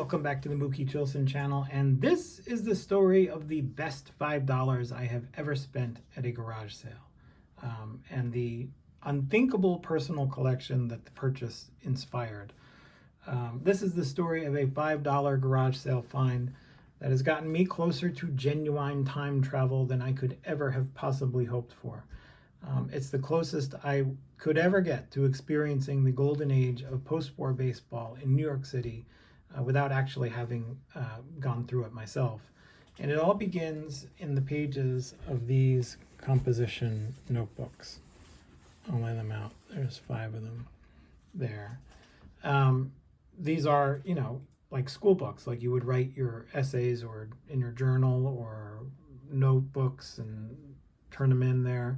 Welcome back to the Mookie Chilson channel, and this is the story of the best $5 I have ever spent at a garage sale, and the unthinkable personal collection that the purchase inspired. This is the story of a $5 garage sale find that has gotten me closer to genuine time travel than I could ever have possibly hoped for. It's the closest I could ever get to experiencing the golden age of post-war baseball in New York City without actually having gone through it myself. And it all begins in the pages of these composition notebooks. I'll lay them out. There's 5 of them there. These are, like school books, like you would write your essays or in your journal or notebooks and turn them in there.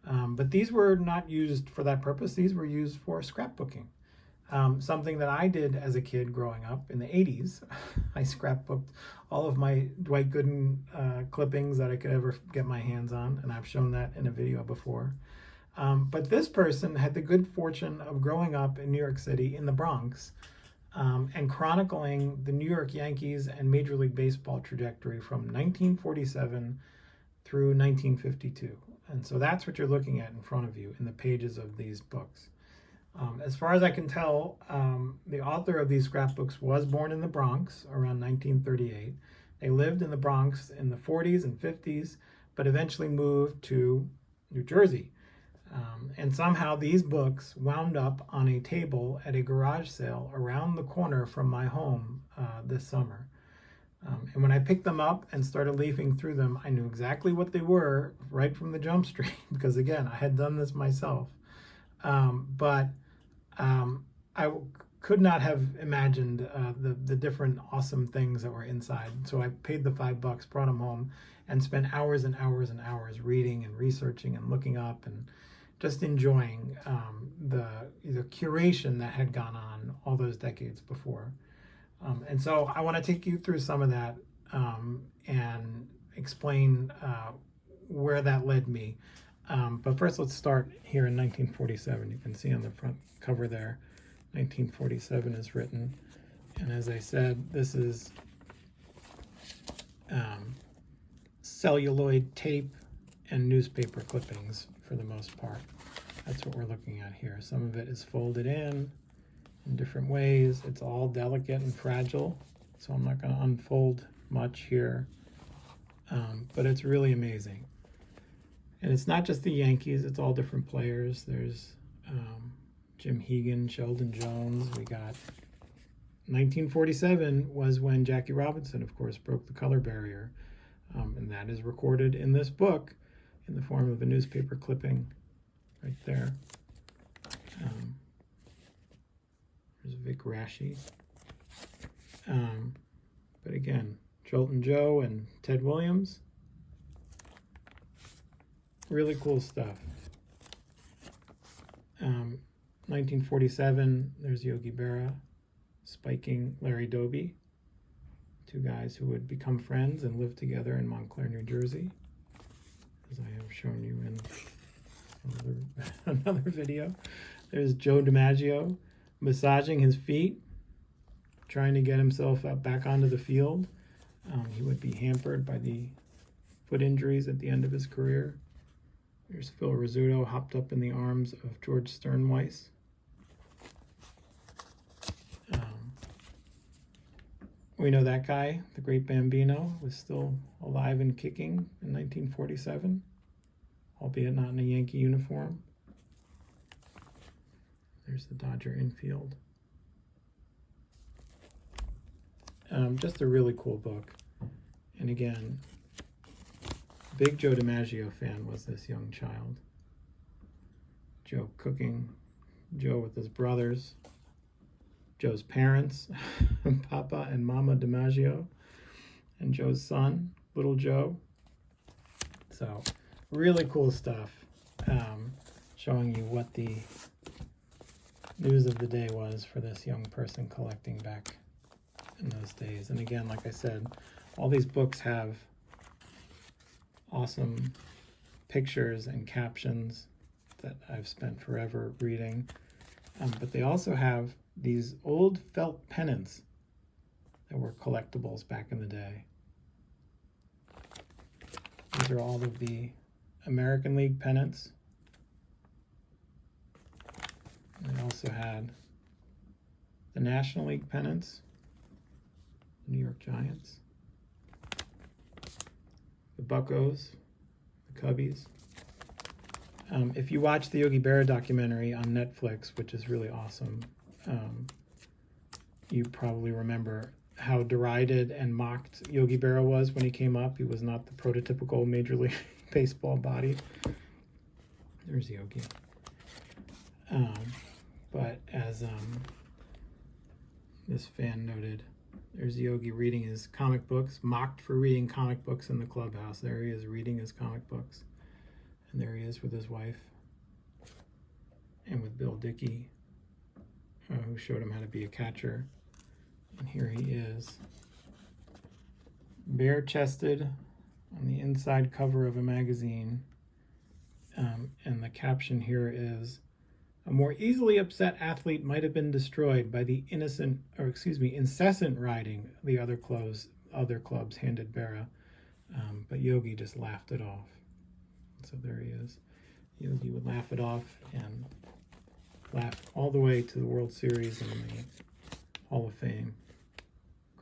But these were not used for that purpose. These were used for scrapbooking. Something that I did as a kid growing up in the 80s. I scrapbooked all of my Dwight Gooden clippings that I could ever get my hands on, and I've shown that in a video before. But this person had the good fortune of growing up in New York City in the Bronx and chronicling the New York Yankees and Major League Baseball trajectory from 1947 through 1952. And so that's what you're looking at in front of you in the pages of these books. As far as I can tell, the author of these scrapbooks was born in the Bronx around 1938. They lived in the Bronx in the 40s and 50s, but eventually moved to New Jersey. And somehow these books wound up on a table at a garage sale around the corner from my home this summer. And when I picked them up and started leafing through them, I knew exactly what they were right from the jump street, because again, I had done this myself. But I could not have imagined the different awesome things that were inside. So I paid the $5, brought them home, and spent hours and hours and hours reading and researching and looking up and just enjoying the curation that had gone on all those decades before. And so I want to take you through some of that and explain where that led me. But first, let's start here in 1947. You can see on the front cover there, 1947 is written. And as I said, this is celluloid tape and newspaper clippings for the most part. That's what we're looking at here. Some of it is folded in different ways. It's all delicate and fragile, so I'm not going to unfold much here. But it's really amazing. And it's not just the Yankees, it's all different players. There's Jim Hegan, Sheldon Jones. We got 1947 was when Jackie Robinson, of course, broke the color barrier. And that is recorded in this book in the form of a newspaper clipping right there. There's Vic Raschi. But again, Jolton Joe and Ted Williams. Really cool stuff. 1947, there's Yogi Berra spiking Larry Doby, 2 guys who would become friends and live together in Montclair, New Jersey, as I have shown you in another video. There's Joe DiMaggio massaging his feet, trying to get himself back onto the field. He would be hampered by the foot injuries at the end of his career. There's Phil Rizzuto hopped up in the arms of George Sternweiss. We know that guy, the great Bambino, was still alive and kicking in 1947, albeit not in a Yankee uniform. There's the Dodger infield. Just a really cool book. And again, big Joe DiMaggio fan was this young child. Joe cooking, Joe with his brothers, Joe's parents, Papa and Mama DiMaggio, and Joe's son, little Joe. So really cool stuff, showing you what the news of the day was for this young person collecting back in those days. And again, like I said, all these books have awesome pictures and captions that I've spent forever reading. But they also have these old felt pennants that were collectibles back in the day. These are all of the American League pennants. They also had the National League pennants, New York Giants, the Buccos, the Cubbies. If you watch the Yogi Berra documentary on Netflix, which is really awesome, you probably remember how derided and mocked Yogi Berra was when he came up. He was not the prototypical Major League Baseball body. There's Yogi. But as this fan noted, there's Yogi reading his comic books, mocked for reading comic books in the clubhouse. There he is reading his comic books. And there he is with his wife and with Bill Dickey, who showed him how to be a catcher. And here he is, bare-chested on the inside cover of a magazine. And the caption here is, "A more easily upset athlete might have been destroyed by the incessant riding the other clubs handed Berra, but Yogi just laughed it off." So there he is. Yogi would laugh it off and laugh all the way to the World Series and the Hall of Fame.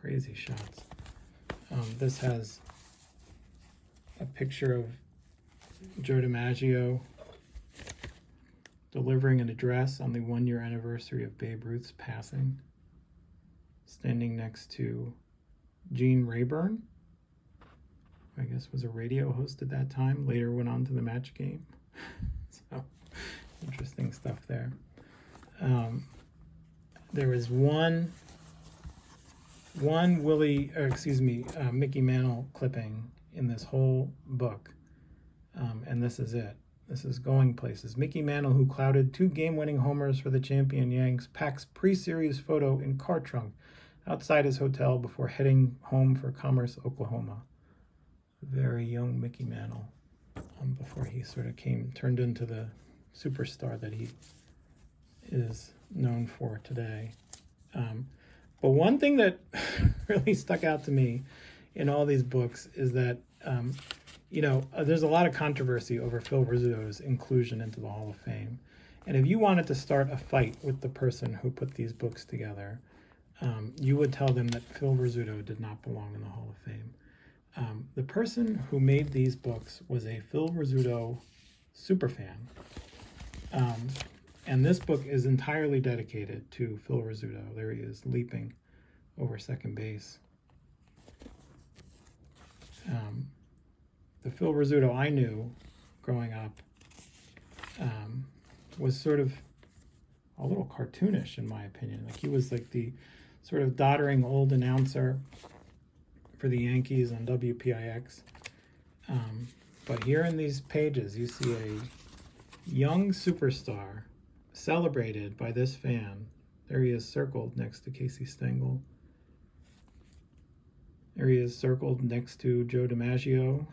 Crazy shots. This has a picture of Joe DiMaggio delivering an address on the 1-year anniversary of Babe Ruth's passing, standing next to Gene Rayburn, who I guess was a radio host at that time, later went on to the Match Game. So, interesting stuff there. There was one Mickey Mantle clipping in this whole book, and this is it. This is Going Places. Mickey Mantle, who clouded 2 game-winning homers for the champion Yanks, packs pre-series photo in car trunk outside his hotel before heading home for Commerce, Oklahoma. Very young Mickey Mantle, before he sort of turned into the superstar that he is known for today. But one thing that really stuck out to me in all these books is that, there's a lot of controversy over Phil Rizzuto's inclusion into the Hall of Fame. And if you wanted to start a fight with the person who put these books together, you would tell them that Phil Rizzuto did not belong in the Hall of Fame. The person who made these books was a Phil Rizzuto superfan. And this book is entirely dedicated to Phil Rizzuto. There he is, leaping over second base. The Phil Rizzuto I knew growing up was sort of a little cartoonish, in my opinion. Like, he was like the sort of doddering old announcer for the Yankees on WPIX. But here in these pages, you see a young superstar celebrated by this fan. There he is circled next to Casey Stengel. There he is circled next to Joe DiMaggio,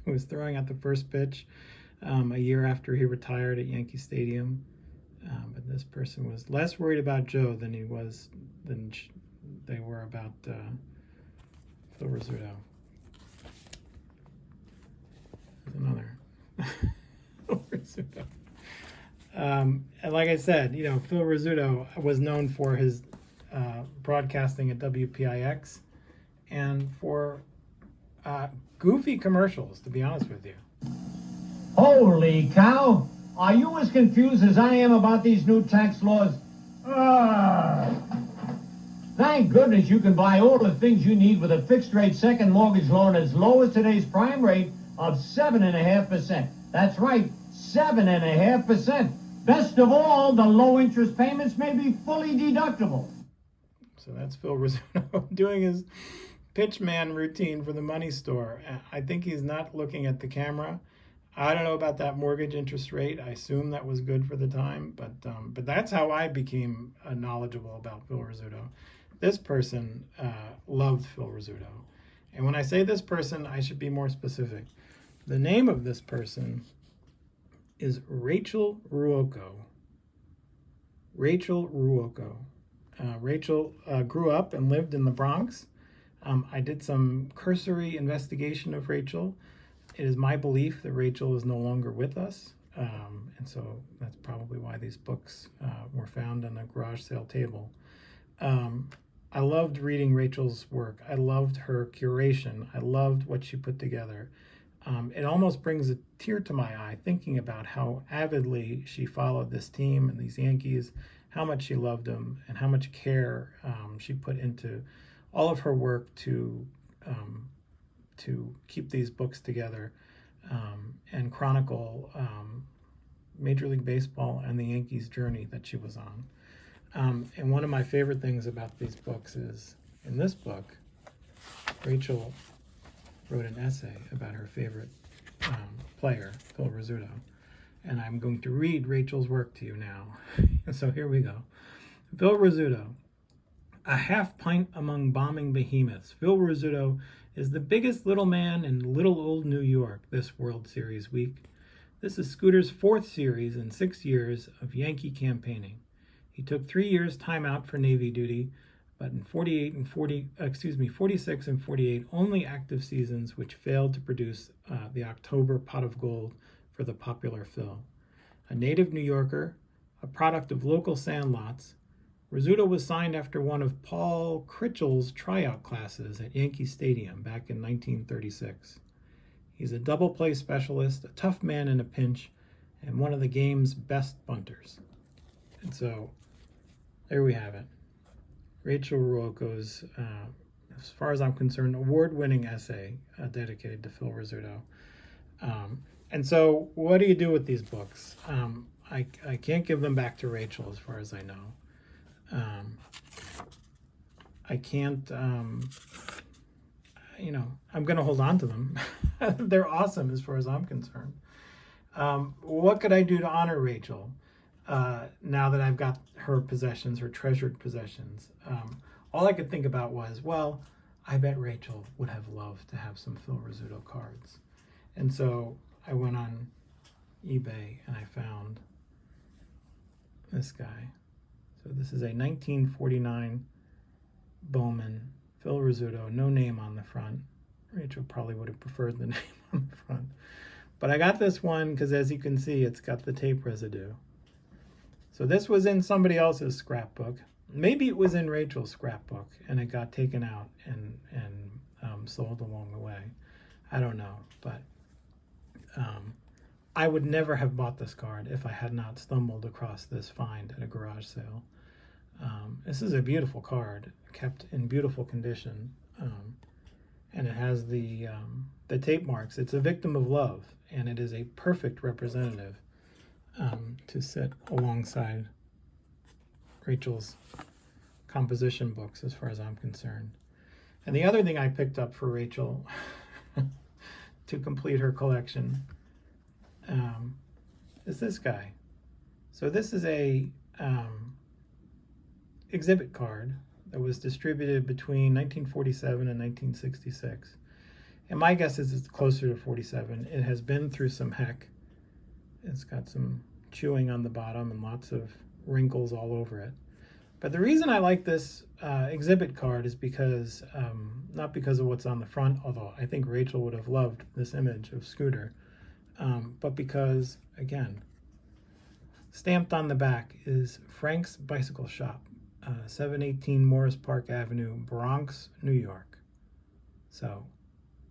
who was throwing out the first pitch a year after he retired at Yankee Stadium. But this person was less worried about Joe than they were about Phil Rizzuto. There's another Phil Rizzuto. And like I said, Phil Rizzuto was known for his broadcasting at WPIX and for goofy commercials, to be honest with you. Holy cow! Are you as confused as I am about these new tax laws? Thank goodness you can buy all the things you need with a fixed-rate second mortgage loan as low as today's prime rate of 7.5%. That's right, 7.5%. Best of all, the low interest payments may be fully deductible. So that's Phil Rizzuto doing his pitchman routine for the money store. I think he's not looking at the camera. I don't know about that mortgage interest rate. I assume that was good for the time, but that's how I became knowledgeable about Phil Rizzuto. This person loved Phil Rizzuto. And when I say this person, I should be more specific. The name of this person is Rachel Ruocco. Rachel Ruocco. Rachel grew up and lived in the Bronx. I did some cursory investigation of Rachel. It is my belief that Rachel is no longer with us. And so that's probably why these books were found on a garage sale table. I loved reading Rachel's work. I loved her curation. I loved what she put together. It almost brings a tear to my eye thinking about how avidly she followed this team and these Yankees, how much she loved them, and how much care she put into all of her work to keep these books together and chronicle Major League Baseball and the Yankees' journey that she was on. And one of my favorite things about these books is, in this book, Rachel wrote an essay about her favorite player, Phil Rizzuto. And I'm going to read Rachel's work to you now. So here we go. Phil Rizzuto. A half pint among bombing behemoths. Phil Rizzuto is the biggest little man in little old New York this World Series week. This is Scooter's fourth series in 6 years of Yankee campaigning. He took 3 years time out for Navy duty, but in 46 and 48 only active seasons which failed to produce the October pot of gold for the popular Phil. A native New Yorker, a product of local sandlots, Rizzuto was signed after one of Paul Critchell's tryout classes at Yankee Stadium back in 1936. He's a double play specialist, a tough man in a pinch, and one of the game's best bunters. And so, there we have it. Rachel Ruocco's, as far as I'm concerned, award-winning essay dedicated to Phil Rizzuto. And so, what do you do with these books? I can't give them back to Rachel, as far as I know. I can't, I'm going to hold on to them. They're awesome as far as I'm concerned. What could I do to honor Rachel now that I've got her possessions, her treasured possessions? All I could think about was, well, I bet Rachel would have loved to have some Phil Rizzuto cards. And so I went on eBay and I found this guy. So this is a 1949 Bowman Phil Rizzuto, no name on the front. Rachel probably would have preferred the name on the front. But I got this one because, as you can see, it's got the tape residue. So this was in somebody else's scrapbook. Maybe it was in Rachel's scrapbook and it got taken out and sold along the way. I don't know, but I would never have bought this card if I had not stumbled across this find at a garage sale. This is a beautiful card, kept in beautiful condition, and it has the tape marks. It's a victim of love, and it is a perfect representative to sit alongside Rachel's composition books, as far as I'm concerned. And the other thing I picked up for Rachel to complete her collection is this guy. So this is a exhibit card that was distributed between 1947 and 1966. And my guess is it's closer to 47. It has been through some heck. It's got some chewing on the bottom and lots of wrinkles all over it. But the reason I like this exhibit card is because, not because of what's on the front, although I think Rachel would have loved this image of Scooter, but because, again, stamped on the back is Frank's Bicycle Shop, 718 Morris Park Avenue, Bronx, New York. So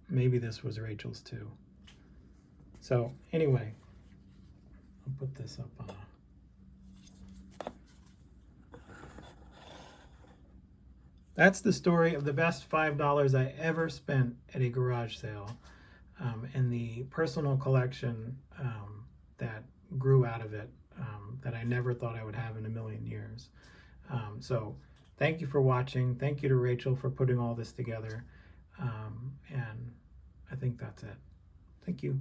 maybe this was Rachel's too. So anyway, I'll put this up on That's the story of the best $5 I ever spent at a garage sale, and the personal collection that grew out of it, that I never thought I would have in a million years. So thank you for watching. Thank you to Rachel for putting all this together. And I think that's it. Thank you.